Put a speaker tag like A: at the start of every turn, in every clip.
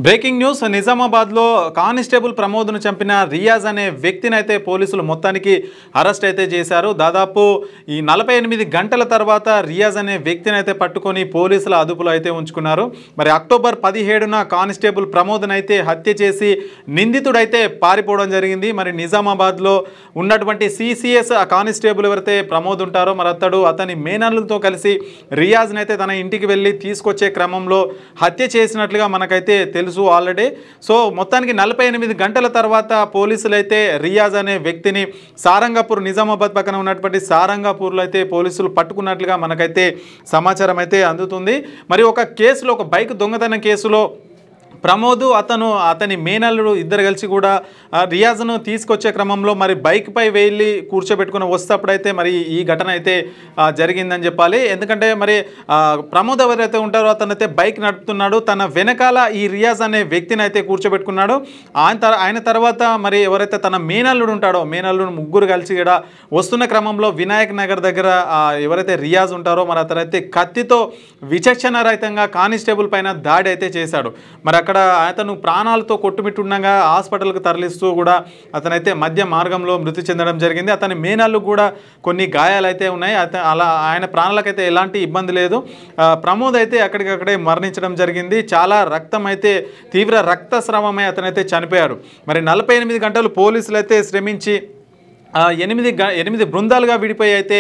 A: Breaking news నిజామాబాద్లో constable ప్రమోద్ను చంపిన రియాజ్ అనే వ్యక్తిని అయితే పోలీసులు మొత్తానికి అరెస్ట్ అయితే చేశారు. దాదాపు ఈ 48 గంటల తర్వాత రియాజ్ అనే వ్యక్తిని అయితే పట్టుకొని పోలీసుల అదుపులో అయితే ఉంచుకున్నారు. మరి అక్టోబర్ 17న కానిస్టేబుల్ ప్రమోద్ను అయితే హత్య చేసి నిందితుడైతే పారిపోవడం జరిగింది. మరి నిజామాబాద్లో ఉన్నటువంటి సిసిఎస్ కానిస్టేబుల్ ఎవరైతే ప్రమోద్ ఉంటారో మరి అతని మేనల్లుతో కలిసి రియాజ్ని అయితే తన ఇంటికి వెళ్ళి తీసుకొచ్చే క్రమంలో హత్య చేసినట్లుగా మనకైతే తెలుసు ఆల్రెడీ. సో మొత్తానికి 48 గంటల తర్వాత పోలీసులు అయితే రియాజ్ అనే వ్యక్తిని సారంగపూర్ నిజామాబాద్ పక్కన ఉన్నటువంటి సారంగపూర్లో అయితే పోలీసులు పట్టుకున్నట్లుగా మనకైతే సమాచారం అయితే అందుతుంది. మరి ఒక కేసులో, ఒక బైక్ దొంగతనం కేసులో ప్రమోద్ అతని మేనల్లుడు ఇద్దరు కలిసి కూడా రియాజ్ను తీసుకొచ్చే క్రమంలో మరి బైక్పై వెళ్ళి కూర్చోబెట్టుకుని వస్తేప్పుడైతే మరి ఈ ఘటన అయితే జరిగిందని చెప్పాలి. ఎందుకంటే మరి ప్రమోద్ ఎవరైతే ఉంటారో అతనైతే బైక్ నడుపుతున్నాడు, తన వెనకాల ఈ రియాజ్ అనే వ్యక్తిని అయితే కూర్చోబెట్టుకున్నాడు. ఆయన తర్వాత మరి ఎవరైతే తన మేనల్లుడు ఉంటాడో మేనల్లుడు ముగ్గురు కలిసి కూడా వస్తున్న క్రమంలో వినాయక్ నగర్ దగ్గర ఎవరైతే రియాజ్ ఉంటారో మరి అతనైతే కత్తితో విచక్షణ రహితంగా కానిస్టేబుల్ పైన దాడి అయితే చేశాడు. మరి అక్కడ అతను ప్రాణాలతో కొట్టుమిట్టుండగా హాస్పిటల్కి తరలిస్తూ కూడా అతనైతే మధ్య మార్గంలో మృతి చెందడం జరిగింది. అతని మేనల్లు కూడా కొన్ని గాయాలు అయితే ఉన్నాయి. అలా ఆయన ప్రాణాలకైతే ఎలాంటి ఇబ్బంది లేదు. ప్రమోద్ అయితే అక్కడికక్కడే మరణించడం జరిగింది. చాలా రక్తం అయితే తీవ్ర రక్తస్రావమై అతనైతే చనిపోయాడు. మరి 48 గంటలు పోలీసులు అయితే శ్రమించి 8 బృందాలుగా విడిపోయి అయితే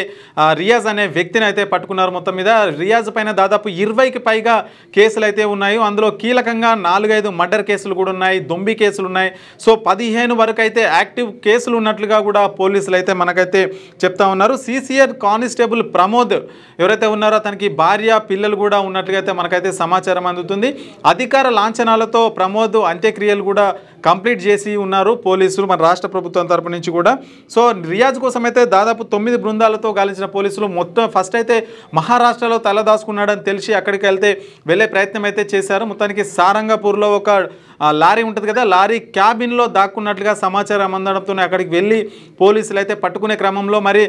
A: రియాజ్ అనే వ్యక్తిని అయితే పట్టుకున్నారు. మొత్తం మీద రియాజ్ పైన దాదాపు 20కి పైగా కేసులు అయితే ఉన్నాయి. అందులో కీలకంగా 4-5 మర్డర్ కేసులు కూడా ఉన్నాయి, దొంబి కేసులు ఉన్నాయి. సో 15 వరకు అయితే యాక్టివ్ కేసులు ఉన్నట్లుగా కూడా పోలీసులు అయితే మనకైతే చెప్తా ఉన్నారు. సిసిఆర్ కానిస్టేబుల్ ప్రమోద్ ఎవరైతే ఉన్నారో అతనికి భార్య పిల్లలు కూడా ఉన్నట్లుగా అయితే మనకైతే సమాచారం అందుతుంది. అధికార లాంఛనాలతో ప్రమోద్ అంత్యక్రియలు కూడా కంప్లీట్ చేసి ఉన్నారు పోలీసులు, మన రాష్ట్ర ప్రభుత్వం తరపు నుంచి కూడా. సో రియాజ్ కోసం అయితే దాదాపు 9 బృందాలతో గాలించిన పోలీసులు మొత్తం ఫస్ట్ అయితే మహారాష్ట్రలో తలదాచుకున్నాడని తెలిసి అక్కడికి వెళ్ళే ప్రయత్నం అయితే చేశారు. మొత్తానికి సారంగపూర్లో ఒక లారీ ఉంటుంది కదా, లారీ క్యాబిన్లో దాక్కున్నట్లుగా సమాచారం అందడంతో అక్కడికి వెళ్ళి పోలీసులు అయితే పట్టుకునే క్రమంలో మరి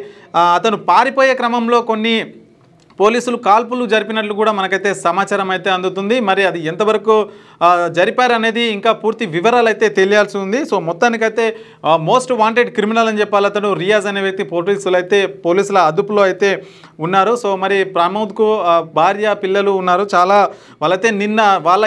A: అతను పారిపోయే క్రమంలో కొన్ని పోలీసులు కాల్పులు జరిపినట్లు కూడా మనకైతే సమాచారం అయితే అందుతుంది. మరి అది ఎంతవరకు జరిపారనేది ఇంకా పూర్తి వివరాలు అయితే తెలియాల్సి ఉంది. సో మొత్తానికైతే మోస్ట్ వాంటెడ్ క్రిమినల్ అని చెప్పాలి అతను రియాజ్ అనే వ్యక్తి. పోలీసుల అదుపులో అయితే ఉన్నారు. సో మరి ప్రమోద్కు భార్య పిల్లలు ఉన్నారు. చాలా వాళ్ళైతే నిన్న వాళ్ళ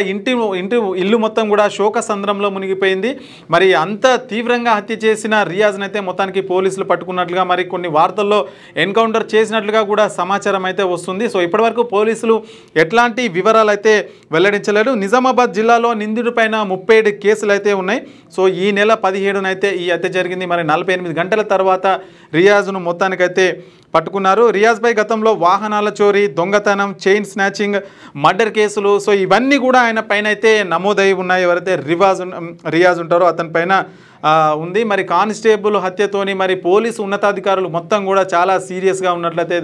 A: ఇల్లు మొత్తం కూడా శోక సంద్రంలో మునిగిపోయింది. మరి అంత తీవ్రంగా హత్య చేసిన రియాజ్ని అయితే మొత్తానికి పోలీసులు పట్టుకున్నట్లుగా మరి కొన్ని వార్తల్లో ఎన్కౌంటర్ చేసినట్లుగా కూడా సమాచారం అయితే వస్తుంది. సో ఇప్పటివరకు పోలీసులు ఎట్లాంటి వివరాలు అయితే వెల్లడించలేదు. నిజామాబాద్ జిల్లాలో నిందితుడి పైన 37 కేసులు అయితే ఉన్నాయి. సో ఈ నెల 17న అయితే ఈ హత్య జరిగింది. మరి 48 గంటల తర్వాత రియాజ్ను మొత్తానికైతే పట్టుకున్నారు. రియాజ్పై గతంలో వాహనాల చోరీ, దొంగతనం, చైన్ స్నాచింగ్, మర్డర్ కేసులు సో ఇవన్నీ కూడా ఆయన పైన అయితే నమోదై ఉన్నాయి. ఎవరైతే రియాజ్ ఉంటారో అతని పైన ఉంది. మరి కానిస్టేబుల్ హత్యతోని మరి పోలీసు ఉన్నతాధికారులు మొత్తం కూడా చాలా సీరియస్గా ఉన్నట్లయితే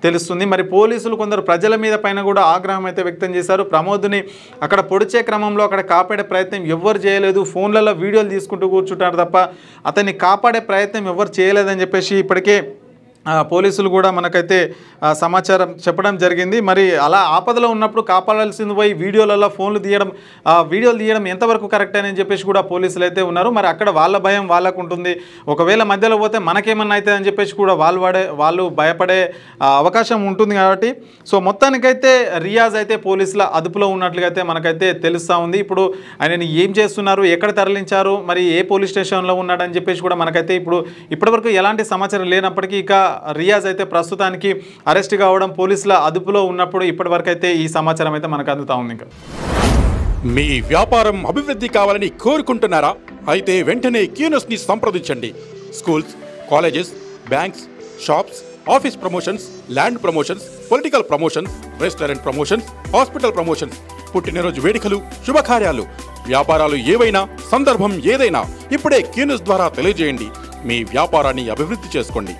A: తెలుస్తుంది. మరి పోలీసులు కొందరు ప్రజల మీద పైన కూడా ఆగ్రహం అయితే వ్యక్తం చేశారు. ప్రమోద్ని అక్కడ పొడిచే క్రమంలో అక్కడ కాపాడే ప్రయత్నం ఎవ్వరు చేయలేదు, ఫోన్లలో వీడియోలు తీసుకుంటూ కూర్చుంటారు తప్ప అతన్ని కాపాడే ప్రయత్నం ఎవరు చేయలేదని చెప్పేసి ఇప్పటికే పోలీసులు కూడా మనకైతే సమాచారం చెప్పడం జరిగింది. మరి అలా ఆపదలో ఉన్నప్పుడు కాపాడాల్సింది పోయి వీడియోలలో వీడియోలు తీయడం ఎంతవరకు కరెక్ట్ అని చెప్పేసి కూడా పోలీసులు అయితే ఉన్నారు. మరి అక్కడ వాళ్ళ భయం వాళ్ళకు ఉంటుంది. ఒకవేళ మధ్యలో పోతే మనకేమన్నా అవుతుంది అని చెప్పేసి కూడా వాళ్ళు భయపడే అవకాశం ఉంటుంది కాబట్టి సో మొత్తానికైతే రియాజ్ అయితే పోలీసుల అదుపులో ఉన్నట్లుగా అయితే మనకైతే తెలుస్తూ ఉంది. ఇప్పుడు ఆయనని ఏం చేస్తున్నారు, ఎక్కడ తరలించారు, మరి ఏ పోలీస్ స్టేషన్లో ఉన్నాడని చెప్పేసి కూడా మనకైతే ఇప్పటివరకు ఎలాంటి సమాచారం లేనప్పటికీ ఇక రియాజ్ అయితే ప్రస్తుతానికి అరెస్ట్ కావడం పోలీసుల అదుపులో ఉన్నప్పుడు ఇప్పటివరకు అయితే ఈ సమాచారం అయితే మనకు అందుతా ఉంది. ఇంకా
B: మీ వ్యాపారం అభివృద్ధి కావాలని కోరుకుంటున్నారా? అయితే వెంటనే క్యూనస్ని సంప్రదించండి. Schools, colleges, banks, shops, office promotions, land promotions, political promotions, restaurant promotions, hospital promotions, పుట్టినరోజు వేడుకలు, శుభకార్యాలు, వ్యాపారాలు ఏవైనా, సందర్భం ఏదైనా ఇప్పుడే క్యూనస్ ద్వారా తెలియజేయండి. మీ వ్యాపారాన్ని అభివృద్ధి చేసుకోండి.